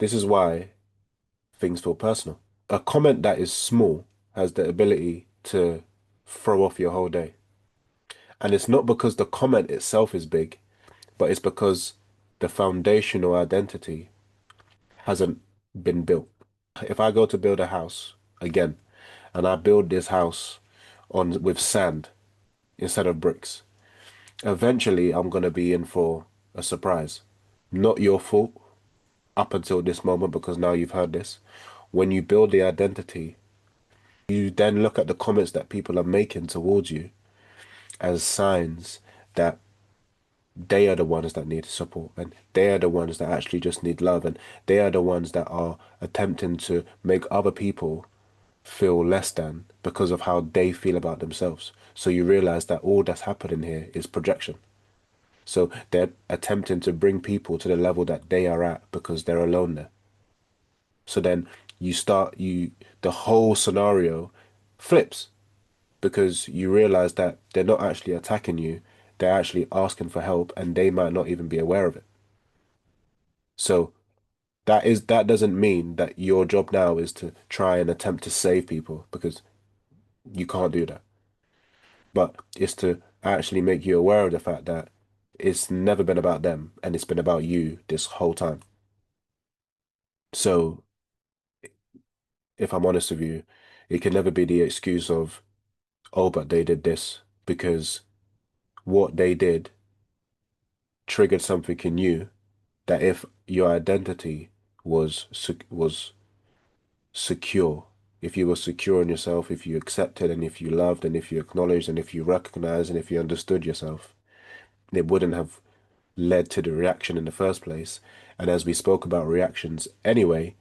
This is why things feel personal. A comment that is small has the ability to throw off your whole day. And it's not because the comment itself is big, but it's because the foundational identity hasn't been built. If I go to build a house again, and I build this house on with sand instead of bricks, eventually I'm gonna be in for a surprise. Not your fault up until this moment because now you've heard this. When you build the identity, you then look at the comments that people are making towards you as signs that they are the ones that need support and they are the ones that actually just need love and they are the ones that are attempting to make other people feel less than because of how they feel about themselves. So you realize that all that's happening here is projection. So they're attempting to bring people to the level that they are at because they're alone there. So then the whole scenario flips because you realize that they're not actually attacking you, they're actually asking for help and they might not even be aware of it. So that doesn't mean that your job now is to try and attempt to save people because you can't do that. But it's to actually make you aware of the fact that it's never been about them and it's been about you this whole time. So if I'm honest with you, it can never be the excuse of, oh, but they did this because what they did triggered something in you that if your identity was secure, if you were secure in yourself, if you accepted and if you loved and if you acknowledged and if you recognized and if you understood yourself, it wouldn't have led to the reaction in the first place. And as we spoke about reactions anyway,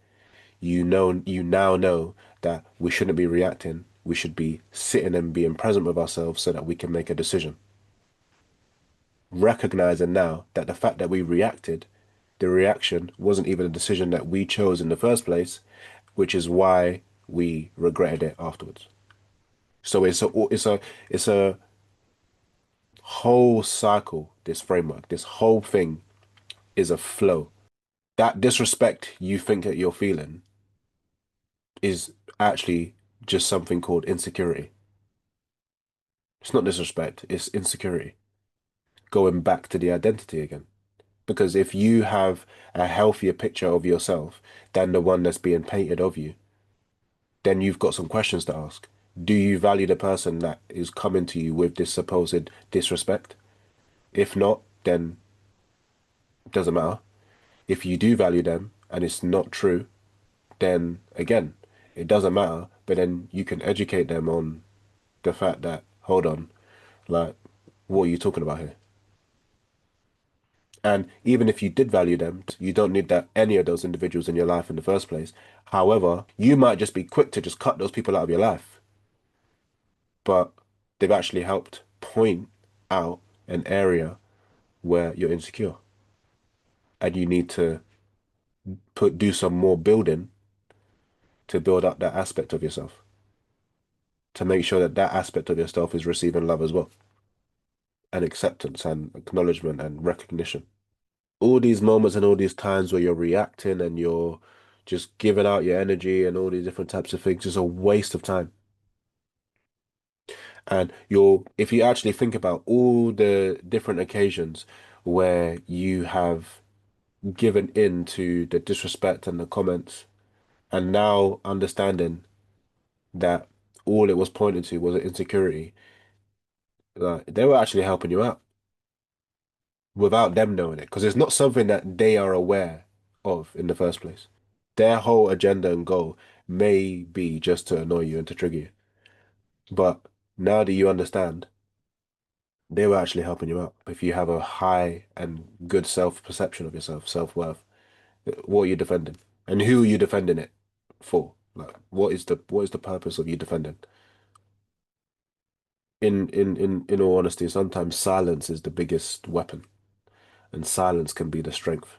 you now know that we shouldn't be reacting. We should be sitting and being present with ourselves so that we can make a decision. Recognizing now that the fact that we reacted, the reaction wasn't even a decision that we chose in the first place, which is why we regretted it afterwards. So it's a whole cycle, this framework, this whole thing is a flow. That disrespect you think that you're feeling is actually just something called insecurity. It's not disrespect, it's insecurity. Going back to the identity again. Because if you have a healthier picture of yourself than the one that's being painted of you, then you've got some questions to ask. Do you value the person that is coming to you with this supposed disrespect? If not, then it doesn't matter. If you do value them and it's not true, then again, it doesn't matter. But then you can educate them on the fact that, hold on, like, what are you talking about here? And even if you did value them, you don't need that any of those individuals in your life in the first place. However, you might just be quick to just cut those people out of your life, but they've actually helped point out an area where you're insecure and you need to do some more building to build up that aspect of yourself, to make sure that that aspect of yourself is receiving love as well, and acceptance and acknowledgement and recognition. All these moments and all these times where you're reacting and you're just giving out your energy and all these different types of things is a waste of time. And if you actually think about all the different occasions where you have given in to the disrespect and the comments, and now understanding that all it was pointing to was an insecurity, like they were actually helping you out without them knowing it, because it's not something that they are aware of in the first place. Their whole agenda and goal may be just to annoy you and to trigger you. But now that you understand, they were actually helping you out. If you have a high and good self-perception of yourself, self-worth, what are you defending? And who are you defending it for? Like, what is the purpose of you defending? In all honesty, sometimes silence is the biggest weapon, and silence can be the strength.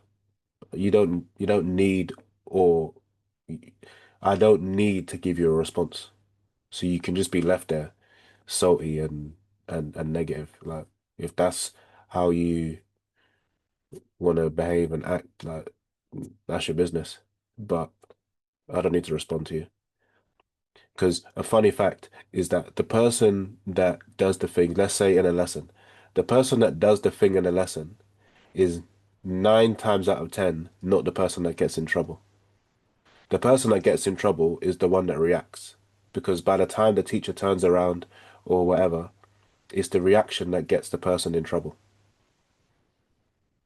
You don't need or I don't need to give you a response. So you can just be left there salty and negative. Like if that's how you want to behave and act, like that's your business. but I don't need to respond to you. Because a funny fact is that the person that does the thing, let's say in a lesson, the person that does the thing in a lesson is 9 times out of 10 not the person that gets in trouble. The person that gets in trouble is the one that reacts. Because by the time the teacher turns around or whatever, it's the reaction that gets the person in trouble.